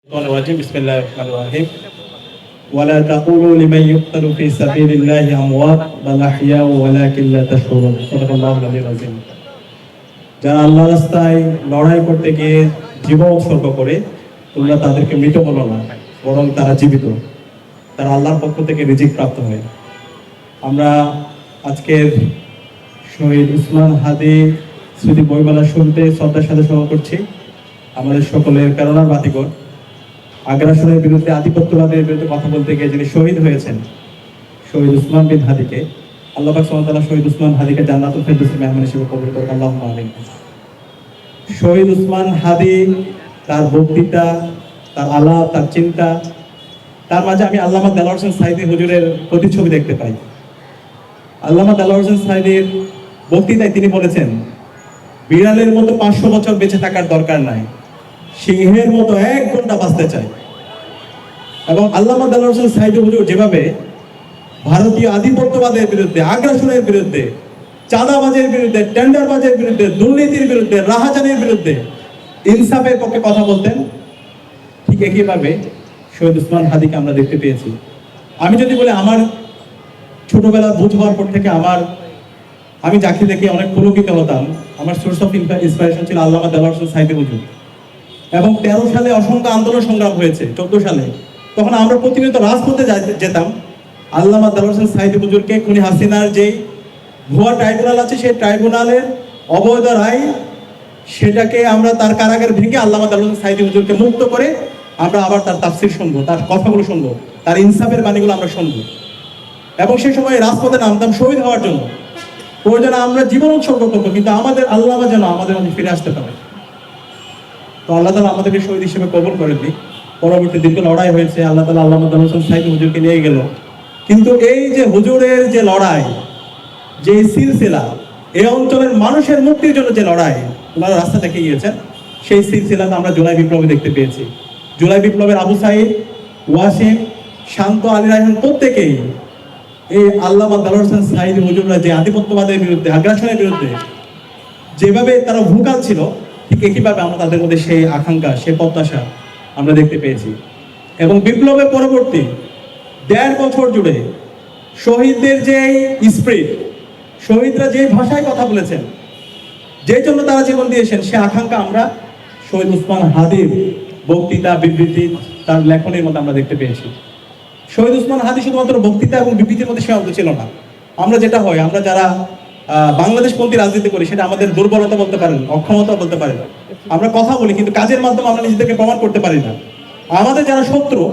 بسم الله الرحمن الرحيم ولا تقولوا لمن يقتل في سبيل الله أموات بل أحياء ولكن لا تشعرون صدق الله العلي العظيم যারা আল্লাহর রাস্তায় লড়াই করতে গিয়ে জীবন উৎসর্গ করে তোমরা তাদেরকে মৃত বলো না বরং তারা জীবিত, তারা আল্লাহর পক্ষ থেকে রিজিক প্রাপ্ত হয়। আমরা আজকের শহীদ উসমান হাদি স্মৃতি বইমেলা শুনতে শ্রদ্ধার সাথে স্মরণ করছি আমাদের সকলের প্রেরণার বাতিঘর, আগ্রাসনের বিরুদ্ধে, আধিপত্যবাদের বিরুদ্ধে কথা বলতে গিয়ে যিনি শহীদ হয়েছেন শহীদ উসমান বিন হাদিকে, আল্লাহ পাক সুবহানাহু ওয়া তাআলা শহীদ উসমান হাদিকে জান্নাতুল ফেরদৌসের মেহমান হিসেবে কবুল করুন, আল্লাহুম্মা আমিন। শহীদ উসমান হাদি, তার বক্তৃতা, তার আলাপ, তার চিন্তা, তার মাঝে আমি আল্লামা দেলোয়ার হোসেন সাঈদী হুজুরের প্রতিচ্ছবি দেখতে পাই। আল্লামা দেলোয়ার হোসেন সাঈদীর বক্তৃতায় তিনি বলেছেন, বিড়ালের মতো 500 বছর বেঁচে থাকার দরকার নাই, সিংহের মতো 1 ঘন্টা বাঁচতে চাই। এবং আল্লামা দেলোয়ার হোসেন সাঈদী হুজুর যেভাবে ভারতীয় আধিপত্যবাদের বিরুদ্ধে, আগ্রাসনের বিরুদ্ধে, চাঁদাবাজের বিরুদ্ধে, টেন্ডারবাজের বিরুদ্ধে, দুর্নীতির বিরুদ্ধে, রাহাজানির বিরুদ্ধে ইনসাফের পক্ষে কথা বলতেন, ঠিক একইভাবে শহীদ উসমান হাদিকে আমরা দেখতে পেয়েছি। আমি যদি বলি, আমার ছোটবেলা বুঝ হওয়ার পর থেকে আমি যাকে দেখে অনেক পুলকিত হতাম, আমার সোর্স অফ ইন্সপিরেশন ছিল আল্লামা দেলোয়ার হোসেন সাঈদী হুজুর। এবং 13 সালে অসংখ্য আন্দোলন সংগ্রাম হয়েছে, 14 সালে তখন আমরা প্রতিনিয়ত রাজপথে যেতাম। আল্লামা দেলোয়ার হোসেন সাঈদী হুজুরকে খুনি হাসিনার যে ভুয়া ট্রাইব্যুনাল আছে, সেই ট্রাইব্যুনালের অবৈধ রায়, সেটাকে আমরা তার কারাগার ভেঙে আল্লামা দেলোয়ার হোসেন সাঈদী হুজুরকে মুক্ত করে আমরা আবার তার তাফসীর শুনবো, তার কথাগুলো শুনবো, তার ইনসাফের বাণীগুলো আমরা শুনবো। এবং সেই সময় রাজপথে নামতাম শহীদ হওয়ার জন্য, প্রয়োজনে আমরা জীবন উৎসর্গ করবো, কিন্তু আমাদের আল্লামা যেন আমাদের মধ্যে ফিরে আসতে পারে। তো আল্লাহ তাআলা আমাদেরকে শহীদ হিসেবে কবুল করেননি। পরবর্তী দীর্ঘ লড়াই হয়েছে, আল্লাহ তাআলা আল্লামা দেলোয়ার হোসেন সাঈদী হুজুরকে নিয়ে গেল। কিন্তু এই যে হুজুরের যে লড়াই, যে সিলসিলা, এই অঞ্চলের মানুষের মুক্তির জন্য যে লড়াই ওনারা রাস্তা দেখে গিয়েছেন, সেই সিলসিলাতে আমরা জুলাই বিপ্লবে দেখতে পেয়েছি। জুলাই বিপ্লবের আবু সাঈদ, ওয়াসিম, শান্ত, আলী রায়হান প্রত্যেকেই এই আল্লামা দেলোয়ার হোসেন সাঈদী হুজুররা যে আধিপত্যবাদের বিরুদ্ধে, আগ্রাসনের বিরুদ্ধে যেভাবে তারা ভোকাল ছিল, ঠিক একইভাবে আমরা তাদের মধ্যে সেই আকাঙ্ক্ষা, সেই প্রত্যাশা আমরা দেখতে পেয়েছি। এবং বিপ্লবের পরবর্তী 1.5 বছর জুড়ে শহীদদের যে স্পিরিট, শহীদরা যে ভাষায় কথা বলেছেন, যে জন্য তারা জীবন দিয়েছেন, সে আকাঙ্ক্ষা আমরা শহীদ উসমান হাদির বক্তৃতা, বিবৃতি, তার লেখনের মধ্যে আমরা দেখতে পেয়েছি। শহীদ উসমান হাদি শুধুমাত্র বক্তৃতা এবং বিবৃতির মধ্যে সীমাবদ্ধ ছিল না। আমরা যেটা হয়, আমরা যারা বাংলাদেশপন্থী রাজনীতি করি, সেটা আমাদের দুর্বলতা বলতে পারেন, অক্ষমতা বলতে পারেন। আমরা কথা বলি কিন্তু কাজের মাধ্যমে আমরা নিজেদেরকে প্রমাণ করতে পারি না। আমাদের যারা শত্রু,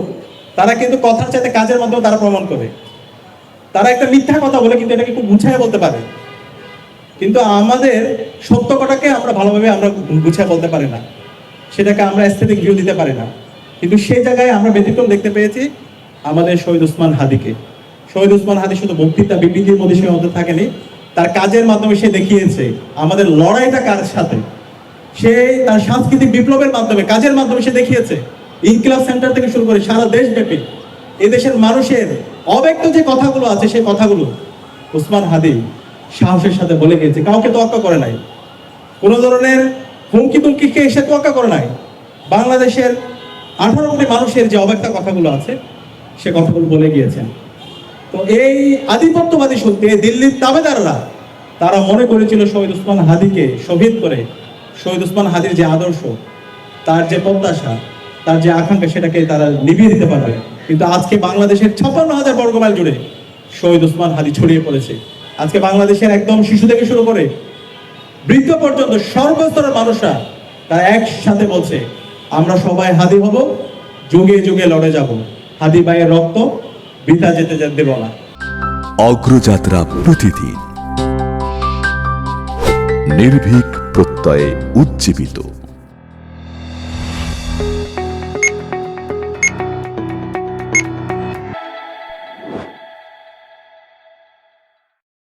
তারা কিন্তু কথার চাইতে কাজের মাধ্যমে তারা প্রমাণ করে। তারা একটা মিথ্যা কথা বলে কিন্তু এটাকে খুব গুছিয়ে বলতে পারে, কিন্তু আমাদের সত্য কথাকে আমরা ভালোভাবে আমরা গুছিয়ে বলতে পারি না, সেটাকে আমরা এস্থেটিক ভিউ দিতে পারি না। কিন্তু সেই জায়গায় আমরা ব্যতিক্রম দেখতে পেয়েছি আমাদের শহীদ উসমান হাদিকে। শহীদ উসমান হাদি শুধু বক্তৃতা, বিবৃতির মধ্যে সীমাবদ্ধ থাকেনি, তার কাজের মাধ্যমে সে দেখিয়েছে আমাদের লড়াইটা কার সাথে। সে তার সাংস্কৃতিক বিপ্লবের মাধ্যমে, কাজের মাধ্যমে সে দেখিয়েছে, ইনকিলাব সেন্টার থেকে শুরু করে সারা দেশব্যাপী এদেশের মানুষের অব্যক্ত যে কথাগুলো আছে, সেই কথাগুলো উসমান হাদি সাহসের সাথে বলে গিয়েছে। কাউকে তোয়াক্কা করে নাই, কোনো ধরনের হুমকি তুমকিকে এসে তোয়াক্কা করে নাই। বাংলাদেশের 18 কোটি মানুষের যে অব্যক্ত কথাগুলো আছে, সে কথাগুলো বলে গিয়েছেন। তো এই আধিপত্যবাদী শক্তি, দিল্লির তাবেদাররা, তারা মনে করেছিল শহীদ উসমান হাদিকে শহীদ করে শহীদ উসমান হাদির যে আদর্শ, তার যে প্রত্যাশা, তার যে আকাঙ্ক্ষা, সেটাকে তারা নিভিয়ে দিতে পারবে। কিন্তু আজকে বাংলাদেশের 56,000 বর্গমাইল জুড়ে শহীদ উসমান হাদি ছড়িয়ে পড়েছে। আজকে বাংলাদেশের একদম শিশু থেকে শুরু করে বৃদ্ধ পর্যন্ত সর্বস্তরের মানুষরা তারা একসাথে বলছে, আমরা সবাই হাদি হব, যুগে যুগে লড়ে যাব, হাদি ভাইয়ের রক্ত বৃথা যেতে দেব না। অগ্রযাত্রা প্রতিদিন নির্ভীক প্রত্যয়ে উজ্জীবিত।